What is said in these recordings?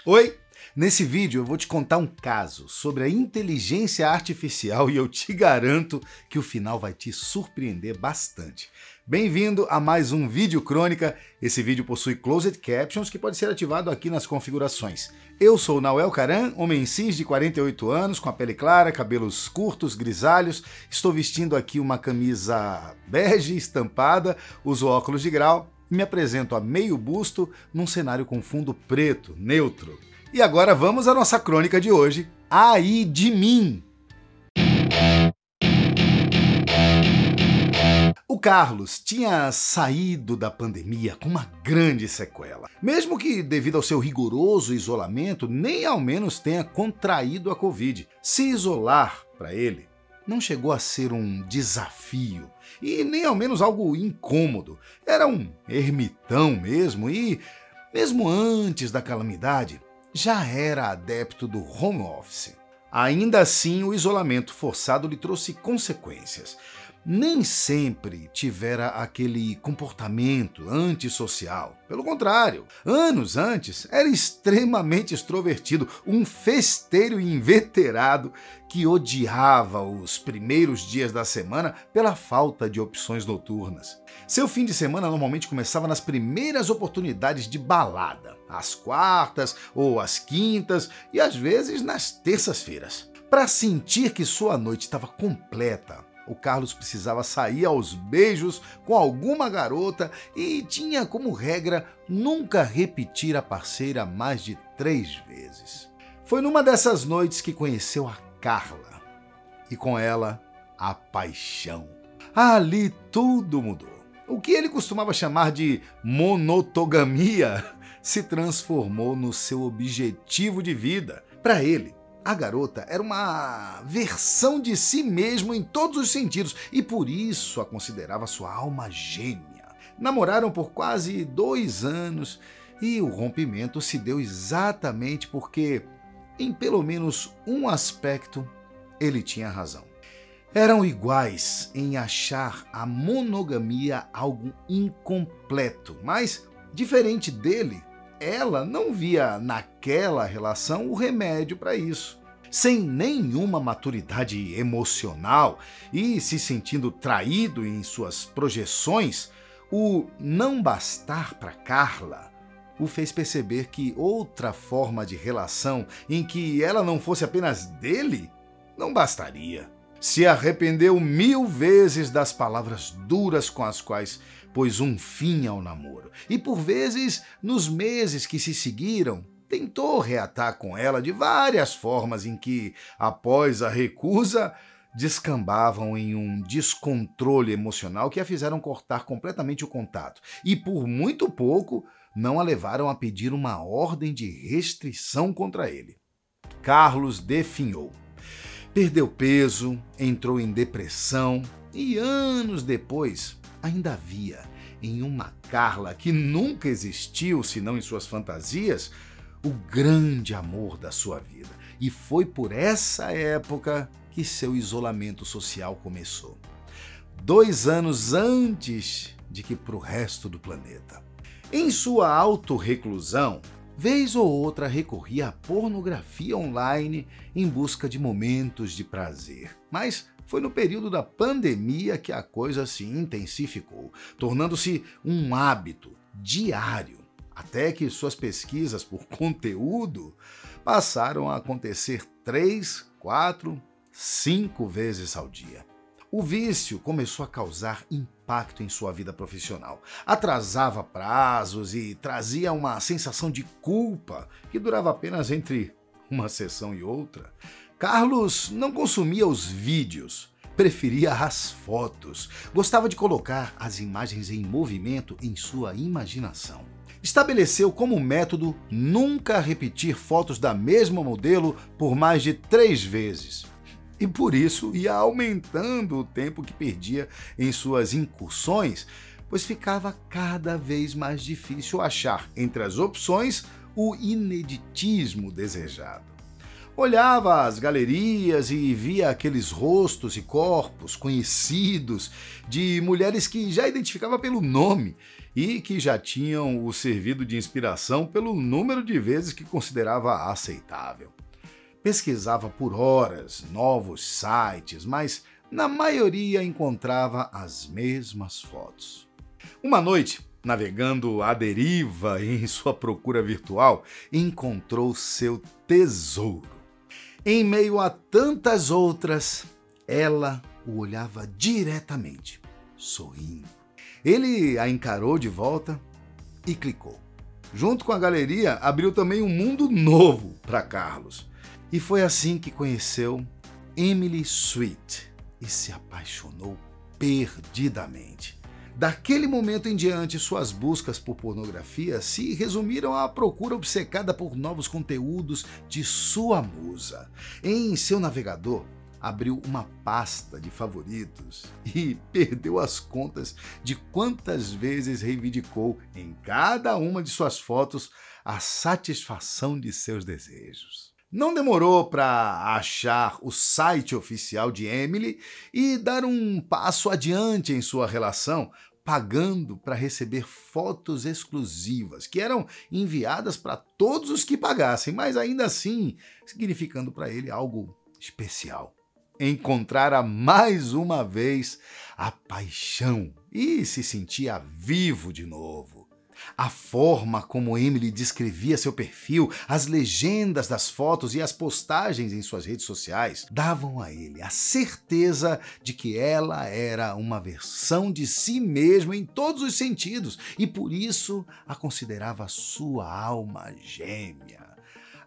Oi! Nesse vídeo eu vou te contar um caso sobre a inteligência artificial e eu te garanto que o final vai te surpreender bastante. Bem-vindo a mais um vídeo crônica. Esse vídeo possui closed captions que pode ser ativado aqui nas configurações. Eu sou Nauel Caran, homem cis de 48 anos, com a pele clara, cabelos curtos, grisalhos. Estou vestindo aqui uma camisa bege estampada, uso óculos de grau e me apresento a meio busto num cenário com fundo preto, neutro. E agora vamos à nossa crônica de hoje, Ai de mim! O Carlos tinha saído da pandemia com uma grande sequela. Mesmo que, devido ao seu rigoroso isolamento, nem ao menos tenha contraído a Covid. Se isolar, para ele, não chegou a ser um desafio e nem ao menos algo incômodo. Era um ermitão mesmo e, mesmo antes da calamidade, já era adepto do home office. Ainda assim, o isolamento forçado lhe trouxe consequências. Nem sempre tivera aquele comportamento antissocial. Pelo contrário, anos antes era extremamente extrovertido, um festeiro inveterado que odiava os primeiros dias da semana pela falta de opções noturnas. Seu fim de semana normalmente começava nas primeiras oportunidades de balada, às quartas ou às quintas e às vezes nas terças-feiras. Para sentir que sua noite estava completa, o Carlos precisava sair aos beijos com alguma garota e tinha como regra nunca repetir a parceira mais de 3 vezes. Foi numa dessas noites que conheceu a Carla e com ela a paixão. Ali tudo mudou. O que ele costumava chamar de monotogamia se transformou no seu objetivo de vida. Para ele, a garota era uma versão de si mesmo em todos os sentidos e por isso a considerava sua alma gêmea. Namoraram por quase 2 anos e o rompimento se deu exatamente porque, em pelo menos um aspecto, ele tinha razão. Eram iguais em achar a monogamia algo incompleto, mas, diferente dele, ela não via naquela relação o remédio para isso. Sem nenhuma maturidade emocional e se sentindo traído em suas projeções, o não bastar para Carla o fez perceber que outra forma de relação em que ela não fosse apenas dele não bastaria. Se arrependeu 1000 vezes das palavras duras com as quais pôs um fim ao namoro. E por vezes, nos meses que se seguiram, tentou reatar com ela de várias formas em que, após a recusa, descambavam em um descontrole emocional que a fizeram cortar completamente o contato. E por muito pouco, não a levaram a pedir uma ordem de restrição contra ele. Carlos definhou. Perdeu peso, entrou em depressão e anos depois ainda havia em uma Carla que nunca existiu senão em suas fantasias o grande amor da sua vida. E foi por essa época que seu isolamento social começou. 2 anos antes de que para o resto do planeta. Em sua autorreclusão, vez ou outra recorria à pornografia online em busca de momentos de prazer. Mas foi no período da pandemia que a coisa se intensificou, tornando-se um hábito diário, até que suas pesquisas por conteúdo passaram a acontecer 3, 4, 5 vezes ao dia. O vício começou a causar impacto em sua vida profissional. Atrasava prazos e trazia uma sensação de culpa que durava apenas entre uma sessão e outra. Carlos não consumia os vídeos, preferia as fotos. Gostava de colocar as imagens em movimento em sua imaginação. Estabeleceu como método nunca repetir fotos da mesma modelo por mais de 3 vezes. E por isso ia aumentando o tempo que perdia em suas incursões, pois ficava cada vez mais difícil achar entre as opções o ineditismo desejado. Olhava as galerias e via aqueles rostos e corpos conhecidos de mulheres que já identificava pelo nome e que já tinham o servido de inspiração pelo número de vezes que considerava aceitável. Pesquisava por horas novos sites, mas na maioria encontrava as mesmas fotos. Uma noite, navegando à deriva em sua procura virtual, encontrou seu tesouro. Em meio a tantas outras, ela o olhava diretamente, sorrindo. Ele a encarou de volta e clicou. Junto com a galeria, abriu também um mundo novo para Carlos. E foi assim que conheceu Emily Sweet e se apaixonou perdidamente. Daquele momento em diante, suas buscas por pornografia se resumiram à procura obcecada por novos conteúdos de sua musa. Em seu navegador, abriu uma pasta de favoritos e perdeu as contas de quantas vezes reivindicou em cada uma de suas fotos a satisfação de seus desejos. Não demorou para achar o site oficial de Emily e dar um passo adiante em sua relação, pagando para receber fotos exclusivas, que eram enviadas para todos os que pagassem, mas ainda assim significando para ele algo especial. Encontrara mais uma vez a paixão e se sentia vivo de novo. A forma como Emily descrevia seu perfil, as legendas das fotos e as postagens em suas redes sociais davam a ele a certeza de que ela era uma versão de si mesma em todos os sentidos e por isso a considerava sua alma gêmea.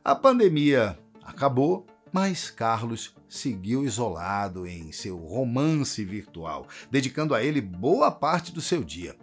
A pandemia acabou, mas Carlos seguiu isolado em seu romance virtual, dedicando a ele boa parte do seu dia.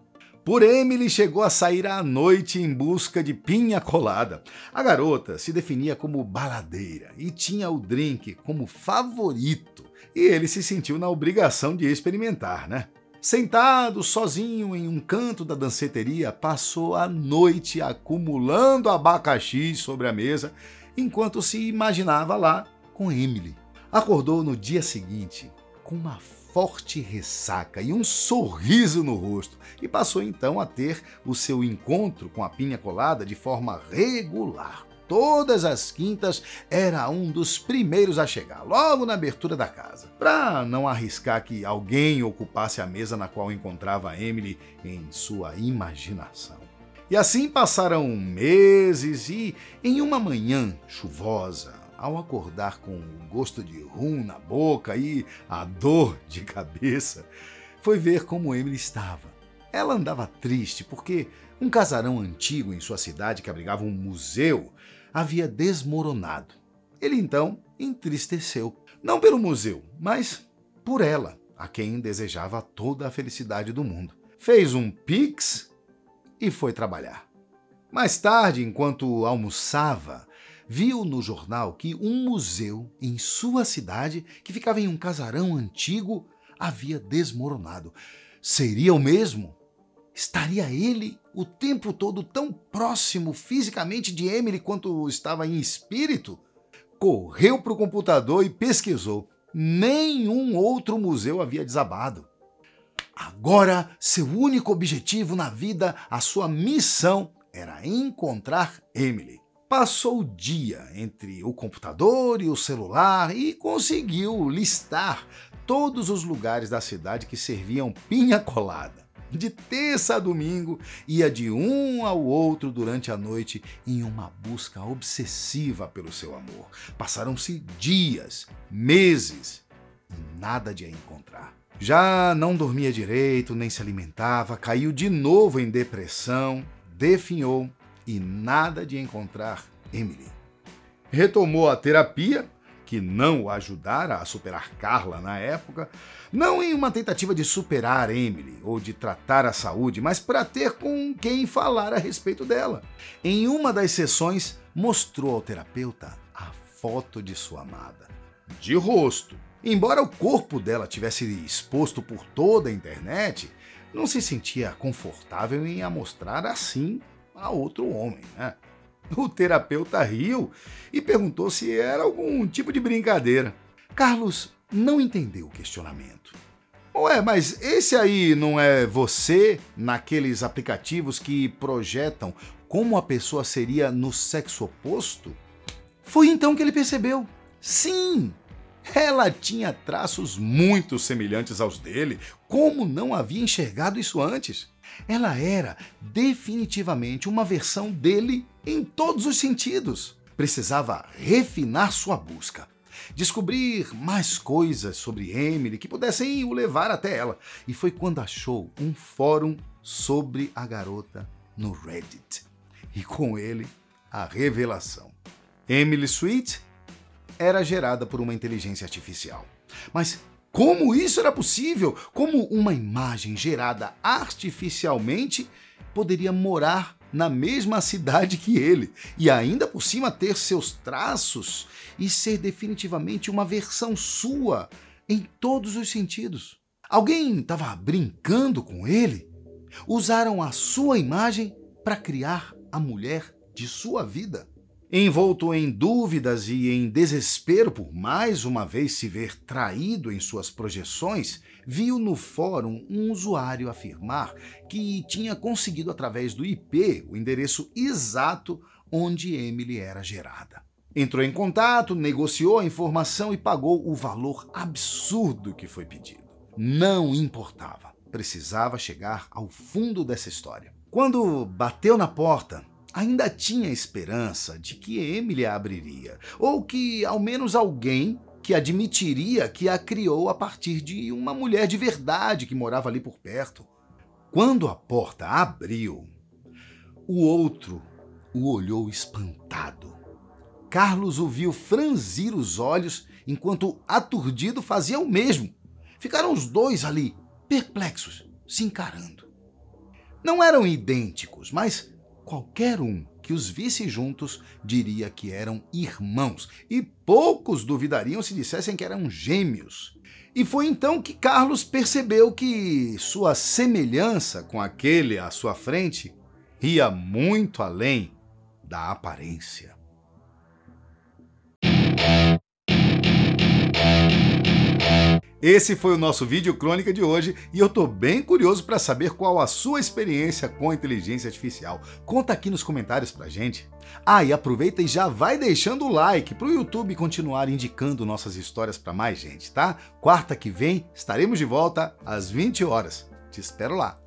Por Emily chegou a sair à noite em busca de pinha colada. A garota se definia como baladeira e tinha o drink como favorito. E ele se sentiu na obrigação de experimentar, né? Sentado sozinho em um canto da danceteria, passou a noite acumulando abacaxi sobre a mesa, enquanto se imaginava lá com Emily. Acordou no dia seguinte com uma forte ressaca e um sorriso no rosto e passou então a ter o seu encontro com a pinha colada de forma regular. Todas as quintas era um dos primeiros a chegar, logo na abertura da casa, para não arriscar que alguém ocupasse a mesa na qual encontrava Emily em sua imaginação. E assim passaram meses e, em uma manhã chuvosa, ao acordar com o gosto de rum na boca e a dor de cabeça, foi ver como Emily estava. Ela andava triste porque um casarão antigo em sua cidade que abrigava um museu havia desmoronado. Ele então entristeceu, não pelo museu, mas por ela, a quem desejava toda a felicidade do mundo. Fez um pix e foi trabalhar. Mais tarde, enquanto almoçava, viu no jornal que um museu em sua cidade, que ficava em um casarão antigo, havia desmoronado. Seria o mesmo? Estaria ele o tempo todo tão próximo fisicamente de Emily quanto estava em espírito? Correu para o computador e pesquisou. Nenhum outro museu havia desabado. Agora, seu único objetivo na vida, a sua missão, era encontrar Emily. Passou o dia entre o computador e o celular e conseguiu listar todos os lugares da cidade que serviam pinha colada. De terça a domingo, ia de um ao outro durante a noite em uma busca obsessiva pelo seu amor. Passaram-se dias, meses e nada de a encontrar. Já não dormia direito, nem se alimentava, caiu de novo em depressão, definhou e nada de encontrar Emily. Retomou a terapia, que não o ajudara a superar Carla na época, não em uma tentativa de superar Emily ou de tratar a saúde, mas para ter com quem falar a respeito dela. Em uma das sessões, mostrou ao terapeuta a foto de sua amada, de rosto. Embora o corpo dela tivesse exposto por toda a internet, não se sentia confortável em a mostrar assim a outro homem, né? O terapeuta riu e perguntou se era algum tipo de brincadeira. Carlos não entendeu o questionamento. Ué, mas esse aí não é você naqueles aplicativos que projetam como a pessoa seria no sexo oposto? Foi então que ele percebeu. Sim, ela tinha traços muito semelhantes aos dele. Como não havia enxergado isso antes? Ela era definitivamente uma versão dele em todos os sentidos. Precisava refinar sua busca, descobrir mais coisas sobre Emily que pudessem o levar até ela. E foi quando achou um fórum sobre a garota no Reddit. E com ele, a revelação. Emily Sweet era gerada por uma inteligência artificial. Mas como isso era possível? Como uma imagem gerada artificialmente poderia morar na mesma cidade que ele e ainda por cima ter seus traços e ser definitivamente uma versão sua em todos os sentidos? Alguém estava brincando com ele? Usaram a sua imagem para criar a mulher de sua vida? Envolto em dúvidas e em desespero por mais uma vez se ver traído em suas projeções, viu no fórum um usuário afirmar que tinha conseguido através do IP o endereço exato onde Emily era gerada. Entrou em contato, negociou a informação e pagou o valor absurdo que foi pedido. Não importava, precisava chegar ao fundo dessa história. Quando bateu na porta, ainda tinha esperança de que Emily a abriria, ou que ao menos alguém que admitiria que a criou a partir de uma mulher de verdade que morava ali por perto. Quando a porta abriu, o outro o olhou espantado. Carlos o viu franzir os olhos enquanto, aturdido, fazia o mesmo. Ficaram os dois ali, perplexos, se encarando. Não eram idênticos, mas qualquer um que os visse juntos diria que eram irmãos, e poucos duvidariam se dissessem que eram gêmeos. E foi então que Carlos percebeu que sua semelhança com aquele à sua frente ia muito além da aparência. Esse foi o nosso vídeo crônica de hoje e eu tô bem curioso para saber qual a sua experiência com a inteligência artificial. Conta aqui nos comentários pra gente. E aproveita e já vai deixando o like pro YouTube continuar indicando nossas histórias para mais gente, tá? Quarta que vem estaremos de volta às 20 horas. Te espero lá.